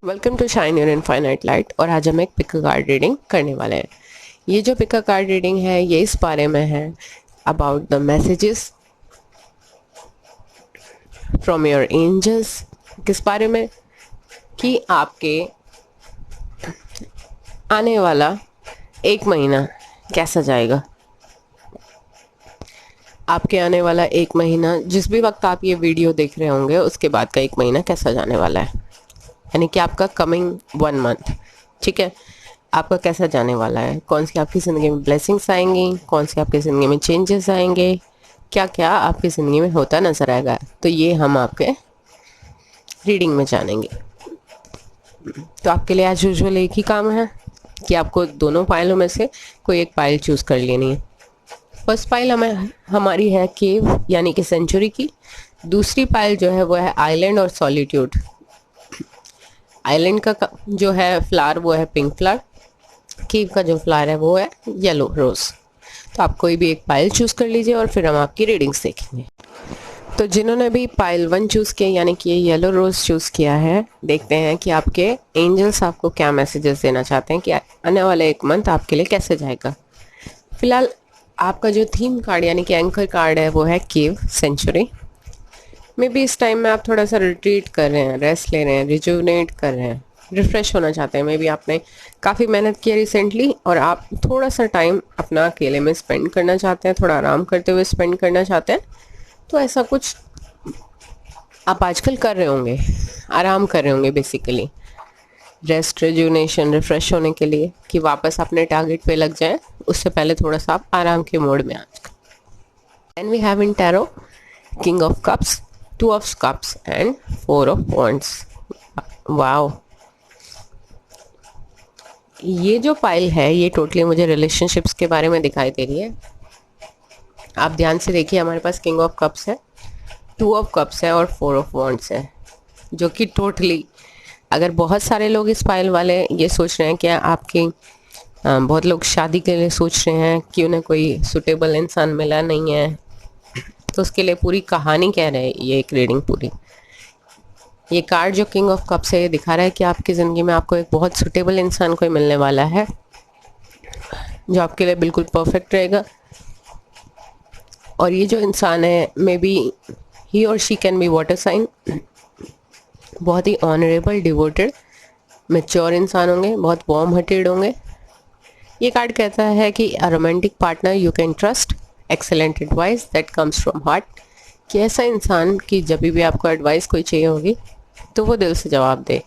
Welcome to Shine Your Infinite Light. और आज हम एक पिक कार्ड रीडिंग करने वाले हैं। ये जो पिक कार्ड रीडिंग है ये इस बारे में है about the messages from your angels. किस बारे में कि आपके आने वाला एक महीना कैसा जाएगा। आपके आने वाला एक महीना, जिस भी वक्त आप ये वीडियो देख रहे होंगे उसके बाद का एक महीना कैसा जाने वाला है, यानी कि आपका कमिंग 1 मंथ, ठीक है, आपका कैसा जाने वाला है। कौन सी आपकी ज़िंदगी में ब्लेसिंग्स आएंगी, कौन सी आपकी ज़िंदगी में चेंजेस आएंगे, क्या क्या आपकी ज़िंदगी में होता नज़र आएगा, तो ये हम आपके रीडिंग में जानेंगे। तो आपके लिए एज यूजुअल एक ही काम है कि आपको दोनों पाइलों में से कोई एक पाइल चूज़ कर लेनी है। फर्स्ट पाइल हमारी है केव यानी कि सेंचुरी की। दूसरी पाइल जो है वो है आइलैंड और सॉलिट्यूड। आइलैंड का जो है फ्लावर वो है पिंक फ्लावर, केव का जो फ्लावर है वो है येलो रोज। तो आप कोई भी एक पाइल चूज़ कर लीजिए और फिर हम आपकी रीडिंग्स देखेंगे। तो जिन्होंने भी पाइल 1 चूज़ किया यानी कि येलो रोज चूज़ किया है, देखते हैं कि आपके एंजल्स आपको क्या मैसेजेस देना चाहते हैं कि आने वाले एक मंथ आपके लिए कैसे जाएगा। फिलहाल आपका जो थीम कार्ड यानी कि एंकर कार्ड है वो है केव सेंचुरी। मे बी इस टाइम में आप थोड़ा सा रिट्रीट कर रहे हैं, रेस्ट ले रहे हैं, रिजुवनेट कर रहे हैं, रिफ़्रेश होना चाहते हैं। मे बी आपने काफ़ी मेहनत की है रिसेंटली और आप थोड़ा सा टाइम अपना अकेले में स्पेंड करना चाहते हैं, थोड़ा आराम करते हुए स्पेंड करना चाहते हैं। तो ऐसा कुछ आप आजकल कर रहे होंगे, आराम कर रहे होंगे बेसिकली, रेस्ट, रिजुवनेशन, रिफ़्रेश होने के लिए कि वापस अपने टारगेट पे लग जाएं। उससे पहले थोड़ा सा आप आराम के मोड में आजकल। Then we have in tarot king of cups, 2 of cups and 4 of wands. Wow, ये जो पाइल है ये टोटली मुझे रिलेशनशिप्स के बारे में दिखाई दे रही है। आप ध्यान से देखिए, हमारे पास किंग ऑफ कप्स है, 2 ऑफ कप्स है और 4 ऑफ वॉन्ड्स है, जो कि टोटली, अगर बहुत सारे लोग इस पाइल वाले ये सोच रहे हैं कि आपकी बहुत लोग शादी के लिए सोच रहे हैं कि उन्हें कोई सुटेबल इंसान मिला नहीं है, तो उसके लिए पूरी कहानी कह रहे हैं ये एक रीडिंग पूरी। ये कार्ड जो किंग ऑफ कप्स है ये दिखा रहा है कि आपकी ज़िंदगी में आपको एक बहुत सुटेबल इंसान कोई मिलने वाला है जो आपके लिए बिल्कुल परफेक्ट रहेगा। और ये जो इंसान है, मे बी ही और she can be water sign, बहुत ही ऑनरेबल, डिवोटेड, मैच्योर इंसान होंगे, बहुत वार्म हार्टेड होंगे। ये कार्ड कहता है कि a romantic partner you can trust, excellent advice that comes from heart, कि ऐसा इंसान कि जब भी आपको एडवाइस कोई चाहिए होगी तो वो दिल से जवाब दे।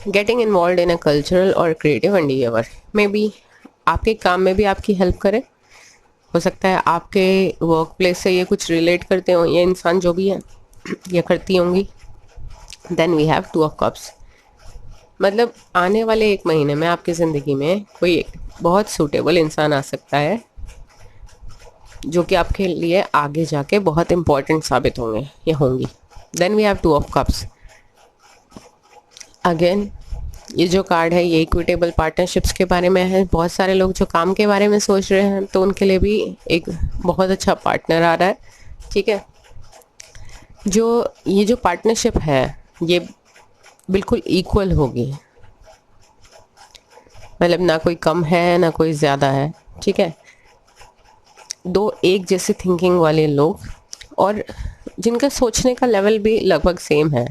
Getting involve in a cultural or creative endeavour, may be आपके काम में भी आपकी हेल्प करे। हो सकता है आपके वर्क प्लेस से ये कुछ रिलेट करते हो, ये इंसान जो भी है ये करती होंगी। Then we have 2 of cups, मतलब आने वाले एक महीने में आपकी ज़िंदगी में कोई बहुत सूटेबल इंसान आ सकता है जो कि आपके लिए आगे जाके बहुत इम्पोर्टेंट साबित होंगे या होंगी। Then we have 2 of cups. Again ये जो कार्ड है ये इक्विटेबल पार्टनरशिप्स के बारे में है। बहुत सारे लोग जो काम के बारे में सोच रहे हैं तो उनके लिए भी एक बहुत अच्छा पार्टनर आ रहा है, ठीक है। जो ये जो पार्टनरशिप है ये बिल्कुल इक्वल होगी, मतलब ना कोई कम है ना कोई ज़्यादा है, ठीक है। 2 एक जैसे थिंकिंग वाले लोग और जिनका सोचने का लेवल भी लगभग सेम है,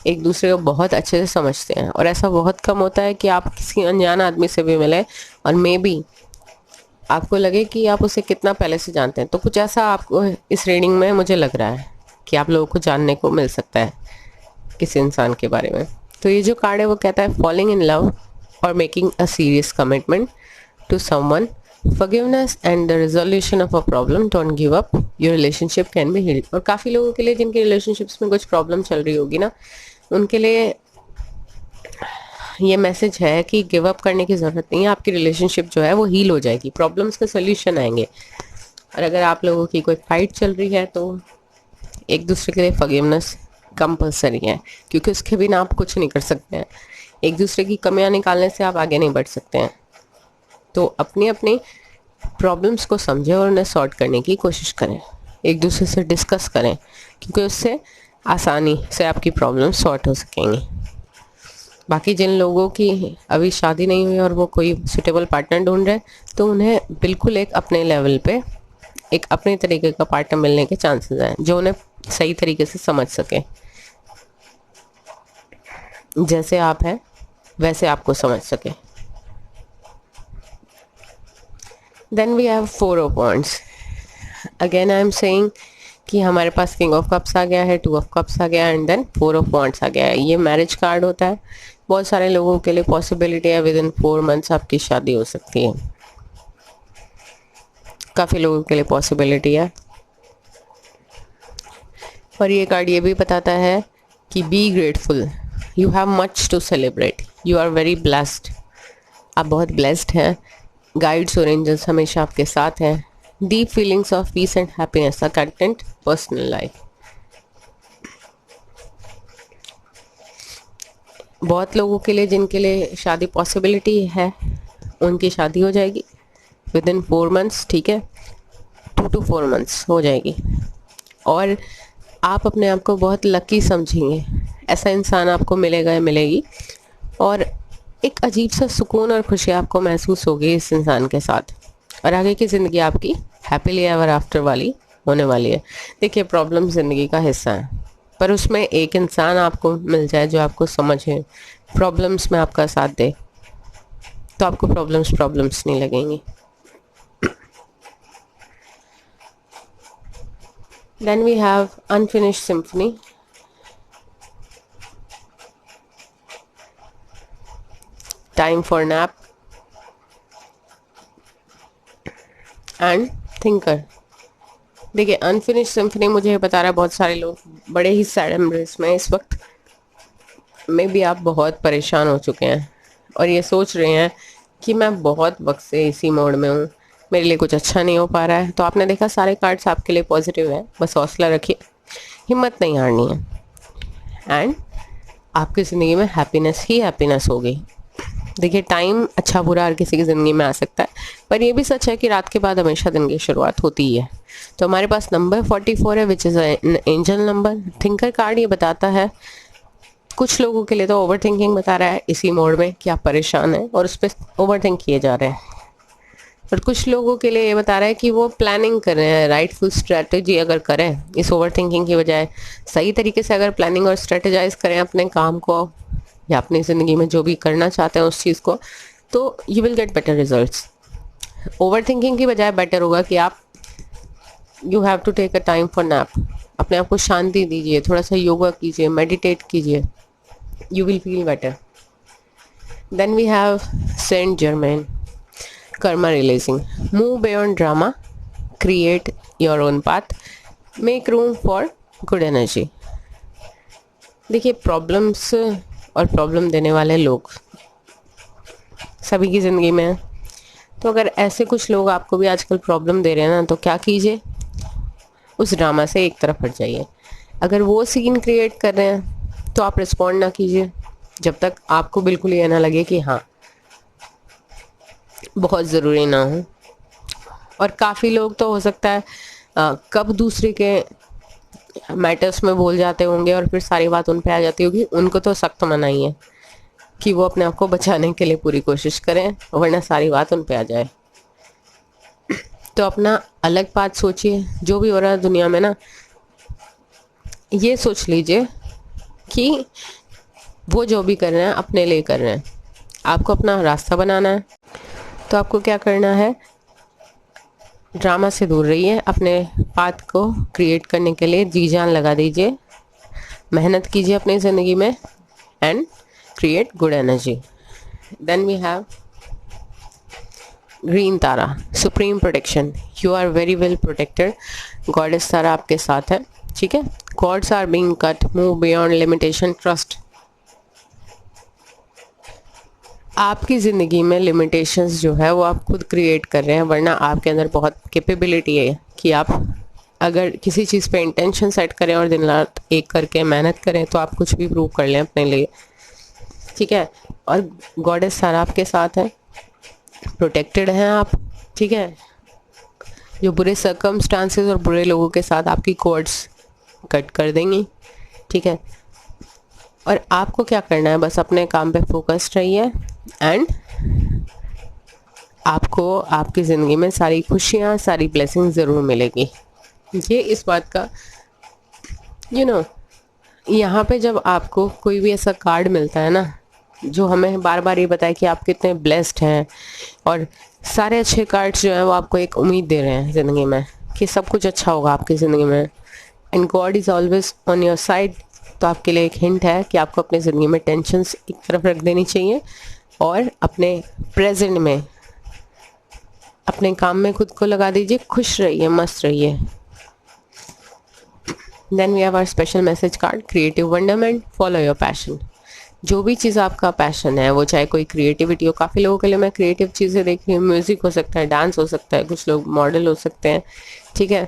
एक दूसरे को बहुत अच्छे से समझते हैं। और ऐसा बहुत कम होता है कि आप किसी अनजान आदमी से भी मिले और मे बी आपको लगे कि आप उसे कितना पहले से जानते हैं। तो कुछ ऐसा आपको इस रीडिंग में मुझे लग रहा है कि आप लोगों को जानने को मिल सकता है किसी इंसान के बारे में। तो ये जो कार्ड है वो कहता है फॉलिंग इन लव और making a serious commitment to someone, forgiveness and the resolution of a problem, don't give up, your relationship can be healed। और काफ़ी लोगों के लिए जिनके रिलेशनशिप्स में कुछ प्रॉब्लम चल रही होगी ना, उनके लिए ये मैसेज है कि गिव अप करने की ज़रूरत नहीं है, आपकी रिलेशनशिप जो है वो हील हो जाएगी, प्रॉब्लम्स का सोल्यूशन आएंगे। और अगर आप लोगों की कोई फाइट चल रही है तो एक दूसरे के लिए फॉरगिवनेस कंपलसरी है, क्योंकि उसके बिना आप कुछ नहीं कर सकते हैं। एक दूसरे की कमियां निकालने से आप आगे नहीं बढ़ सकते हैं। तो अपनी अपनी प्रॉब्लम्स को समझें और उन्हें सॉर्ट करने की कोशिश करें, एक दूसरे से डिस्कस करें, क्योंकि उससे आसानी से आपकी प्रॉब्लम सॉर्ट हो सकेंगी। बाकी जिन लोगों की अभी शादी नहीं हुई और वो कोई सुटेबल पार्टनर ढूंढ रहे हैं, तो उन्हें बिल्कुल एक अपने लेवल पे एक अपने तरीके का पार्टनर मिलने के चांसेस हैं जो उन्हें सही तरीके से समझ सके। जैसे आप हैं वैसे आपको समझ सके। Then we have 4 of wands. Again I am saying कि हमारे पास किंग ऑफ कप्स आ गया है, 2 ऑफ कप्स आ गया है एंड देन 4 ऑफ वॉन्ड्स आ गया है। ये मैरिज कार्ड होता है। बहुत सारे लोगों के लिए पॉसिबिलिटी है विद इन 4 मंथ्स आपकी शादी हो सकती है। काफ़ी लोगों के लिए पॉसिबिलिटी है। और ये कार्ड ये भी बताता है कि be grateful, you have much to celebrate, you are very blessed. आप बहुत ब्लेस्ड हैं। गाइड्स और एंजल्स हमेशा आपके साथ हैं। Deep feelings of peace and happiness, a content personal life. बहुत लोगों के लिए जिनके लिए शादी पॉसिबिलिटी है उनकी शादी हो जाएगी विद इन 4 मंथ्स, ठीक है, 2 to 4 मंथ्स हो जाएगी। और आप अपने आप को बहुत लकी समझेंगे, ऐसा इंसान आपको मिलेगा या मिलेगी, और एक अजीब सा सुकून और खुशी आपको महसूस होगी इस इंसान के साथ। और आगे की ज़िंदगी आपकी हैप्पीली एवर आफ्टर वाली होने वाली है। देखिए, प्रॉब्लम ज़िंदगी का हिस्सा है, पर उसमें एक इंसान आपको मिल जाए जो आपको समझे, प्रॉब्लम्स में आपका साथ दे, तो आपको प्रॉब्लम्स नहीं लगेंगी। Then we have unfinished symphony. Time for nap and thinker. देखिए, अनफिनिश सिम्फनी मुझे बता रहा है बहुत सारे लोग बड़े ही सैड एम्ब्रेस में इस वक्त में भी आप बहुत परेशान हो चुके हैं और ये सोच रहे हैं कि मैं बहुत वक्त से इसी मोड में हूँ, मेरे लिए कुछ अच्छा नहीं हो पा रहा है। तो आपने देखा सारे कार्ड्स आपके लिए पॉजिटिव है, बस हौसला रखिए, हिम्मत नहीं हारनी है एंड आपकी ज़िंदगी में हैप्पीनेस ही हैप्पीनेस होगी। देखिए, टाइम अच्छा बुरा हर किसी की ज़िंदगी में आ सकता है, पर ये भी सच है कि रात के बाद हमेशा दिन की शुरुआत होती ही है। तो हमारे पास नंबर 44 है which is angel number. Thinker card ये बताता है, कुछ लोगों के लिए तो ओवर थिंकिंग बता रहा है इसी मोड में कि आप परेशान हैं और उस पर ओवर थिंक किए जा रहे हैं। और कुछ लोगों के लिए ये बता रहा है कि वो प्लानिंग कर रहे हैं, राइटफुल स्ट्रेटजी अगर करें इस ओवर थिंकिंग की बजाय, सही तरीके से अगर प्लानिंग और स्ट्रेटेजाइज करें अपने काम को या अपनी ज़िंदगी में जो भी करना चाहते हैं उस चीज़ को, तो you will get better results. Overthinking की बजाय बेटर होगा कि आप you have to take a time for nap. अपने आप को शांति दीजिए, थोड़ा सा योगा कीजिए, मेडिटेट कीजिए, you will feel better. Then we have Saint Germain, karma releasing. Move beyond drama, create your own path, make room for good energy. देखिए, problems और प्रॉब्लम देने वाले लोग सभी की ज़िंदगी में है। तो अगर ऐसे कुछ लोग आपको भी आजकल प्रॉब्लम दे रहे हैं ना, तो क्या कीजिए, उस ड्रामा से एक तरफ हट जाइए। अगर वो सीन क्रिएट कर रहे हैं तो आप रिस्पॉन्ड ना कीजिए जब तक आपको बिल्कुल ये ना लगे कि हाँ बहुत ज़रूरी ना हो। और काफ़ी लोग तो हो सकता है कब दूसरे के मैटर्स में बोल जाते होंगे और फिर सारी बात उन पे आ जाती होगी। उनको तो सख्त मनाही है कि वो अपने आप को बचाने के लिए पूरी कोशिश करें, वरना सारी बात उन पे आ जाए। तो अपना अलग बात सोचिए। जो भी हो रहा है दुनिया में ना, ये सोच लीजिए कि वो जो भी कर रहे हैं अपने लिए कर रहे हैं। आपको अपना रास्ता बनाना है, तो आपको क्या करना है, ड्रामा से दूर रहिए, अपने पाथ को क्रिएट करने के लिए जी जान लगा दीजिए, मेहनत कीजिए अपनी ज़िंदगी में and create good energy. Then we have green Tara, supreme protection, you are very well protected. Goddess Tara आपके साथ है, ठीक है। Cords are being cut, move beyond limitation, trust. आपकी ज़िंदगी में लिमिटेशंस जो है वो आप खुद क्रिएट कर रहे हैं, वरना आपके अंदर बहुत कैपेबिलिटी है कि आप अगर किसी चीज़ पे इंटेंशन सेट करें और दिन रात एक करके मेहनत करें तो आप कुछ भी प्रूव कर लें अपने लिए, ठीक है। और गॉडेस सारा आपके साथ है, प्रोटेक्टेड हैं आप, ठीक है। जो बुरे सर्कमस्टांसेस और बुरे लोगों के साथ आपकी कॉर्ड्स कट कर देंगी, ठीक है। और आपको क्या करना है, बस अपने काम पे फोकस्ड रहिए एंड आपको आपकी ज़िंदगी में सारी खुशियाँ, सारी ब्लेसिंग्स ज़रूर मिलेगी। ये इस बात का यू नो यहाँ पे जब आपको कोई भी ऐसा कार्ड मिलता है ना जो हमें बार बार ये बताए कि आप कितने ब्लेस्ड हैं, और सारे अच्छे कार्ड्स जो हैं वो आपको एक उम्मीद दे रहे हैं ज़िंदगी में कि सब कुछ अच्छा होगा आपकी ज़िंदगी में, and God is always on your side. तो आपके लिए एक हिंट है कि आपको अपनी ज़िंदगी में टेंशन्स एक तरफ रख देनी चाहिए और अपने प्रेजेंट में, अपने काम में खुद को लगा दीजिए, खुश रहिए, मस्त रहिए। Then we have our special message card, creative wonderment, follow your passion. जो भी चीज़ आपका पैशन है, वो चाहे कोई क्रिएटिविटी हो, काफ़ी लोगों के लिए मैं क्रिएटिव चीज़ें देख रही हूँ, म्यूज़िक हो सकता है, डांस हो सकता है, कुछ लोग मॉडल हो सकते हैं, ठीक है,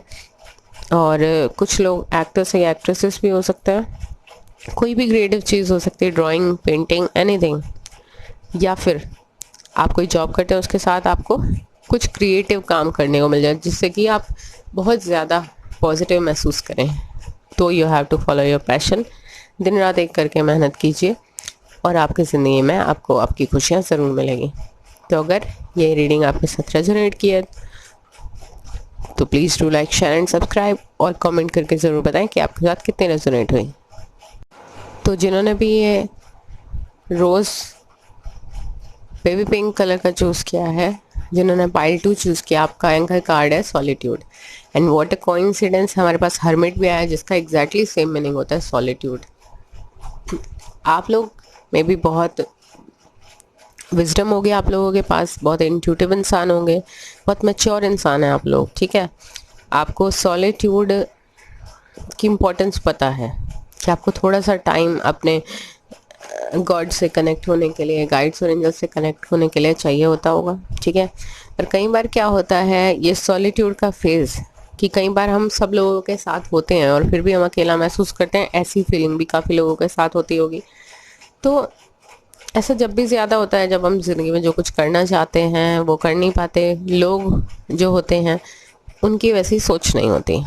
और कुछ लोग एक्टर्स या एक्ट्रेसेस भी हो सकते हैं। कोई भी क्रिएटिव चीज़ हो सकती है, ड्राइंग, पेंटिंग, एनीथिंग। या फिर आप कोई जॉब करते हैं, उसके साथ आपको कुछ क्रिएटिव काम करने को मिल जाए जिससे कि आप बहुत ज़्यादा पॉजिटिव महसूस करें। तो you have to follow your passion. दिन रात एक करके मेहनत कीजिए और आपकी ज़िंदगी में आपको आपकी खुशियाँ ज़रूर मिलेगी। तो अगर ये रीडिंग आपके साथ रेजोनेट की है तो please do like, share and subscribe, और कमेंट करके ज़रूर बताएं कि आपके साथ कितने रेजोनेट हुई। तो जिन्होंने भी ये रोज़ बेबी पिंक कलर का चूज़ किया है, जिन्होंने पाइल 2 चूज़ किया, आपका एंकर कार्ड है solitude. And what a coincidence, हमारे पास हर्मिट भी आया है जिसका एग्जैक्टली सेम मीनिंग होता है सॉलिट्यूड। आप लोग में भी बहुत विजडम होगी आप लोगों के पास, बहुत इंट्यूटिव इंसान होंगे, बहुत मैच्योर इंसान है आप लोग, ठीक है। आपको सॉलिट्यूड की इम्पोर्टेंस पता है कि आपको थोड़ा सा टाइम अपने गॉड से कनेक्ट होने के लिए, गाइड्स और एंजल्स से कनेक्ट होने के लिए चाहिए होता होगा, ठीक है। पर कई बार क्या होता है ये सॉलिट्यूड का फेज़, कि कई बार हम सब लोगों के साथ होते हैं और फिर भी हम अकेला महसूस करते हैं, ऐसी फीलिंग भी काफ़ी लोगों के साथ होती होगी। तो ऐसा जब भी ज़्यादा होता है, जब हम ज़िंदगी में जो कुछ करना चाहते हैं वो कर नहीं पाते। लोग जो होते हैं उनकी वैसी सोच नहीं होती।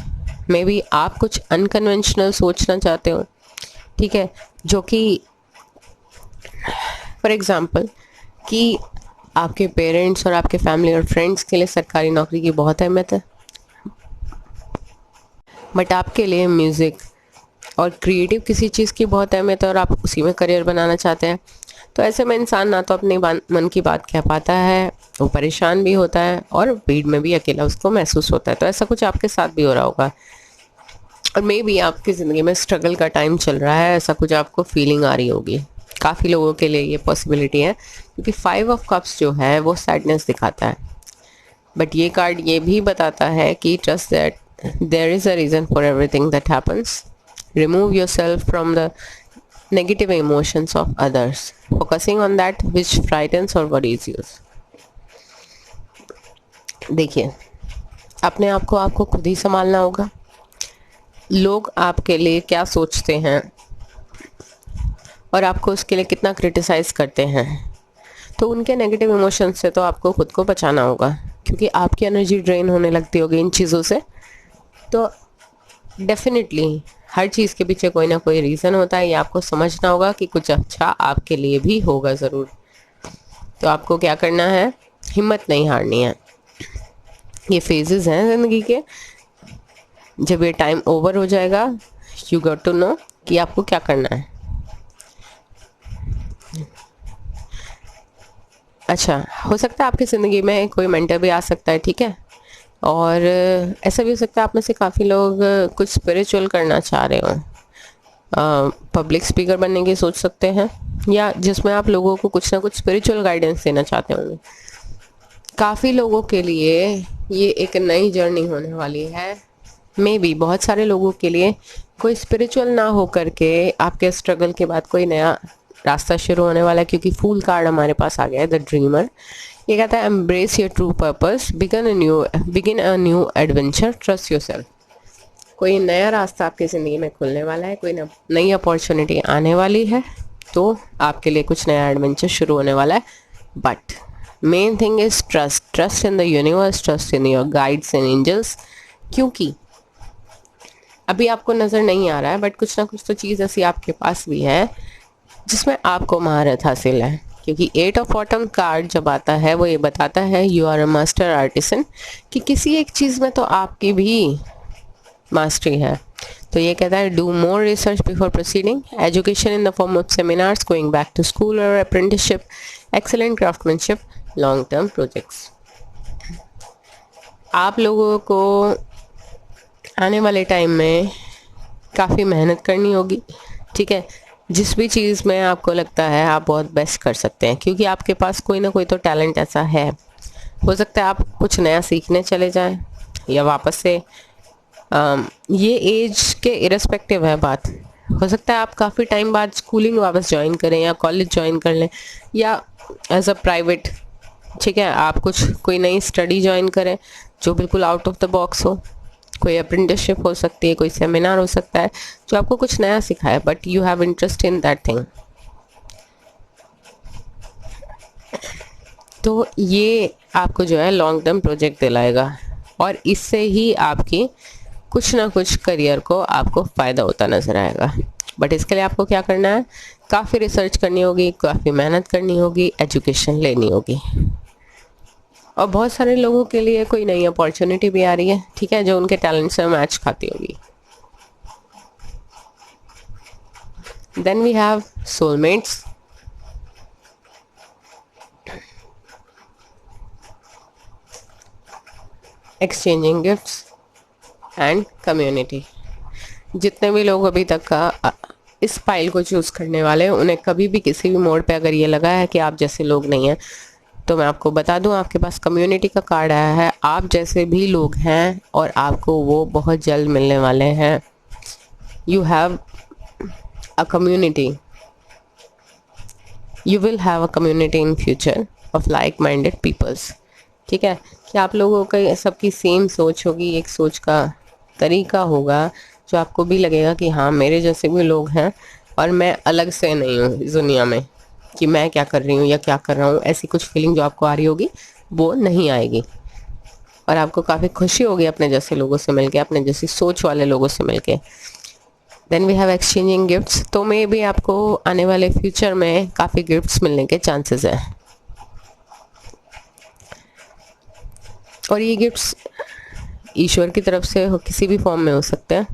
मे बी आप कुछ अनकन्वेंशनल सोचना चाहते हो, ठीक है, जो कि फॉर एग्ज़ाम्पल कि आपके पेरेंट्स और आपके फैमिली और फ्रेंड्स के लिए सरकारी नौकरी की बहुत अहमियत है, बट आपके लिए म्यूज़िक और क्रिएटिव किसी चीज़ की बहुत अहमियत है और आप उसी में करियर बनाना चाहते हैं। तो ऐसे में इंसान ना तो अपनी मन की बात कह पाता है, वो परेशान भी होता है और भीड़ में भी अकेला उसको महसूस होता है। तो ऐसा कुछ आपके साथ भी हो रहा होगा, और मे बी आपकी ज़िंदगी में स्ट्रगल का टाइम चल रहा है, ऐसा कुछ आपको फीलिंग आ रही होगी। काफ़ी लोगों के लिए ये पॉसिबिलिटी है, क्योंकि 5 ऑफ कप्स जो है वो सैडनेस दिखाता है, बट ये कार्ड ये भी बताता है कि trust that there is a reason for everything that happens, remove yourself from the negative emotions of others, focusing on that which frightens or worries you. देखिए, अपने आप को आपको खुद ही संभालना होगा। लोग आपके लिए क्या सोचते हैं और आपको उसके लिए कितना क्रिटिसाइज़ करते हैं, तो उनके नेगेटिव इमोशंस से तो आपको खुद को बचाना होगा, क्योंकि आपकी एनर्जी ड्रेन होने लगती होगी इन चीज़ों से। तो डेफिनेटली हर चीज़ के पीछे कोई ना कोई रीज़न होता है, ये आपको समझना होगा कि कुछ अच्छा आपके लिए भी होगा ज़रूर। तो आपको क्या करना है, हिम्मत नहीं हारनी है। ये फेजेस हैं ज़िंदगी के, जब ये टाइम ओवर हो जाएगा यू गॉट टू नो कि आपको क्या करना है। अच्छा, हो सकता है आपकी ज़िंदगी में कोई मेंटर भी आ सकता है, ठीक है, और ऐसा भी हो सकता है आप में से काफ़ी लोग कुछ स्पिरिचुअल करना चाह रहे हो, पब्लिक स्पीकर बनने की सोच सकते हैं, या जिसमें आप लोगों को कुछ ना कुछ स्पिरिचुअल गाइडेंस देना चाहते होंगे। काफ़ी लोगों के लिए ये एक नई जर्नी होने वाली है। मे बी बहुत सारे लोगों के लिए कोई स्पिरिचुअल ना हो करके आपके स्ट्रगल के बाद कोई नया रास्ता शुरू होने वाला है, क्योंकि फूल कार्ड हमारे पास आ गया है, द ड्रीमर। ये कहता है embrace your true purpose, begin a new adventure, trust yourself. कोई नया रास्ता आपकी ज़िंदगी में खुलने वाला है, कोई नई अपॉर्चुनिटी आने वाली है, तो आपके लिए कुछ नया एडवेंचर शुरू होने वाला है। But main thing is trust in the universe, trust in your guides and angels, क्योंकि अभी आपको नज़र नहीं आ रहा है बट कुछ ना कुछ तो चीज़ ऐसी आपके पास भी है जिसमें आपको महारत हासिल है, क्योंकि 8 ऑफ ऑटम कार्ड जब आता है वो ये बताता है you are a master artisan, कि किसी एक चीज़ में तो आपकी भी मास्टरी है। तो ये कहता है do more research before proceeding, education in the form of seminars, going back to school or apprenticeship, excellent craftsmanship, long term projects. आप लोगों को आने वाले टाइम में काफ़ी मेहनत करनी होगी, ठीक है। जिस भी चीज़ में आपको लगता है आप बहुत बेस्ट कर सकते हैं, क्योंकि आपके पास कोई ना कोई तो टैलेंट ऐसा है। हो सकता है आप कुछ नया सीखने चले जाएं या वापस से ये एज के इरेस्पेक्टिव है बात। हो सकता है आप काफ़ी टाइम बाद स्कूलिंग वापस ज्वाइन करें या कॉलेज ज्वाइन कर लें, या एज अ प्राइवेट, ठीक है, आप कोई नई स्टडी ज्वाइन करें जो बिल्कुल आउट ऑफ द बॉक्स हो। कोई अप्रेंटिसशिप हो सकती है, कोई सेमिनार हो सकता है जो आपको कुछ नया सिखाए, but you have interest in that thing. तो ये आपको जो है लॉन्ग टर्म प्रोजेक्ट दिलाएगा, और इससे ही आपकी कुछ ना कुछ करियर को आपको फ़ायदा होता नज़र आएगा। बट इसके लिए आपको क्या करना है, काफ़ी रिसर्च करनी होगी, काफ़ी मेहनत करनी होगी, एजुकेशन लेनी होगी। और बहुत सारे लोगों के लिए कोई नई अपॉर्चुनिटी भी आ रही है, ठीक है, जो उनके टैलेंट से मैच खाती होगी। Then we have soulmates. Exchanging gifts and community. जितने भी लोग अभी तक का इस फाइल को चूज़ करने वाले हैं, उन्हें कभी भी किसी भी मोड़ पे अगर ये लगा है कि आप जैसे लोग नहीं हैं, तो मैं आपको बता दूं आपके पास कम्युनिटी का कार्ड आया है। आप जैसे भी लोग हैं और आपको वो बहुत जल्द मिलने वाले हैं। You have a community, you will have a community in future of like minded peoples, ठीक है, कि आप लोगों का सबकी सेम सोच होगी, एक सोच का तरीका होगा जो आपको भी लगेगा कि हाँ मेरे जैसे भी लोग हैं और मैं अलग से नहीं हूँ इस दुनिया में, कि मैं क्या कर रही हूँ या क्या कर रहा हूँ, ऐसी कुछ फीलिंग जो आपको आ रही होगी वो नहीं आएगी। और आपको काफ़ी खुशी होगी अपने जैसे लोगों से मिलके, अपने जैसी सोच वाले लोगों से मिलके। Then we have exchanging gifts. तो मे भी आपको आने वाले फ्यूचर में काफ़ी गिफ्ट्स मिलने के चांसेस हैं, और ये गिफ्ट्स ईश्वर की तरफ से किसी भी फॉर्म में हो सकते हैं।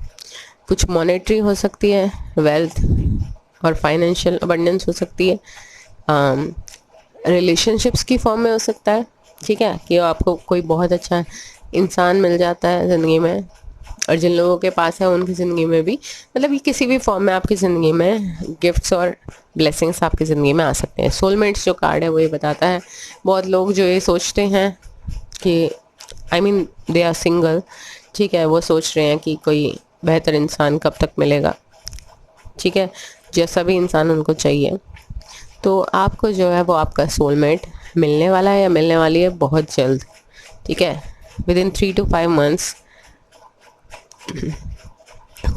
कुछ मॉनेटरी हो सकती है, वेल्थ और फाइनेंशियल अबंडेंस हो सकती है, रिलेशनशिप्स की फॉर्म में हो सकता है, ठीक है, कि आपको कोई बहुत अच्छा इंसान मिल जाता है ज़िंदगी में, और जिन लोगों के पास है उनकी ज़िंदगी में भी, मतलब ये किसी भी फॉर्म में आपकी ज़िंदगी में गिफ्ट्स और ब्लेसिंग्स आपकी ज़िंदगी में आ सकते हैं। सोलमेट्स जो कार्ड है वो ये बताता है, बहुत लोग जो ये सोचते हैं कि I mean they are single, ठीक है, वो सोच रहे हैं कि कोई बेहतर इंसान कब तक मिलेगा, ठीक है, जैसा भी इंसान उनको चाहिए। तो आपको जो है वो आपका सोलमेट मिलने वाला है या मिलने वाली है बहुत जल्द, ठीक है, विद इन 3 to 5 months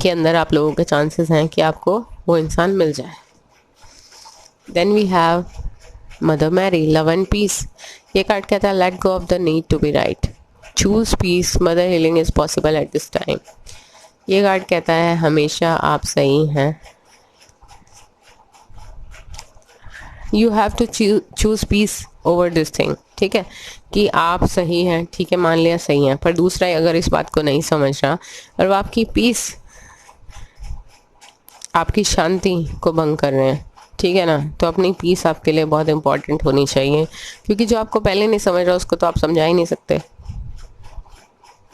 के अंदर आप लोगों के चांसेस हैं कि आपको वो इंसान मिल जाए। Then we have mother Mary, love and peace. ये कार्ड कहता है let go of the need to be right, choose peace, mother healing is possible at this time. ये कार्ड कहता है हमेशा आप सही हैं, you have to choose peace over this thing, ठीक है, कि आप सही हैं, ठीक है, मान लिया सही हैं, पर दूसरा अगर इस बात को नहीं समझ रहा और वो आपकी पीस, आपकी शांति को भंग कर रहे हैं, ठीक है ना, तो अपनी पीस आपके लिए बहुत इंपॉर्टेंट होनी चाहिए, क्योंकि जो आपको पहले नहीं समझ रहा उसको तो आप समझा ही नहीं सकते।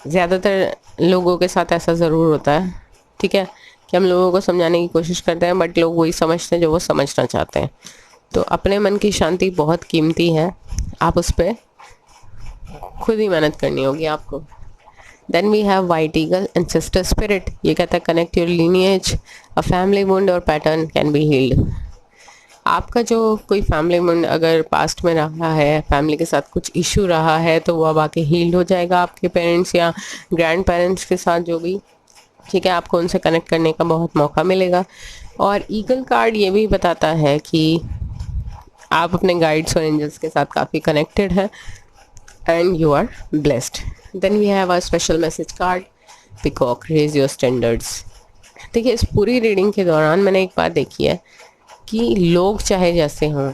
ज़्यादातर लोगों के साथ ऐसा ज़रूर होता है, ठीक है, कि हम लोगों को समझाने की कोशिश करते हैं बट लोग वही समझते हैं जो वो समझना चाहते हैं। तो अपने मन की शांति बहुत कीमती है, आप उस पर खुद ही मेहनत करनी होगी आपको। Then we have white eagle, ancestor spirit. ये कहता है connect your lineage, a family wound or pattern can be healed. आपका जो कोई फैमिली वुंड अगर पास्ट में रहा है, फैमिली के साथ कुछ इशू रहा है, तो वो अब आके हील्ड हो जाएगा आपके पेरेंट्स या ग्रैंड पेरेंट्स के साथ जो भी, ठीक है, आपको उनसे कनेक्ट करने का बहुत मौका मिलेगा। और ईगल कार्ड ये भी बताता है कि आप अपने गाइड्स और एंजल्स के साथ काफ़ी कनेक्टेड हैं and you are blessed. Then we have a special message card, peacock, raise your standards. देखिए इस पूरी रीडिंग के दौरान मैंने एक बात देखी है कि लोग चाहे जैसे हों,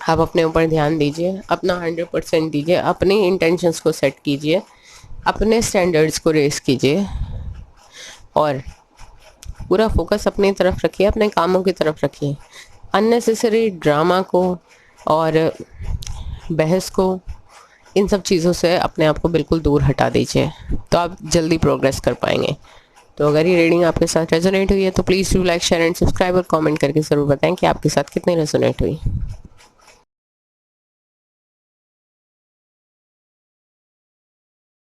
आप अपने ऊपर ध्यान दीजिए, अपना 100% दीजिए, अपनी इंटेंशंस को सेट कीजिए, अपने स्टैंडर्ड्स को रेस कीजिए और पूरा फोकस अपनी तरफ रखिए, अपने कामों की तरफ रखिए। अननेसेसरी ड्रामा को और बहस को, इन सब चीज़ों से अपने आप को बिल्कुल दूर हटा दीजिए, तो आप जल्दी प्रोग्रेस कर पाएंगे। तो अगर ये रीडिंग आपके साथ रेजोनेट हुई है तो please do like, share and subscribe और कमेंट करके ज़रूर बताएं कि आपके साथ कितनी रेजोनेट हुई।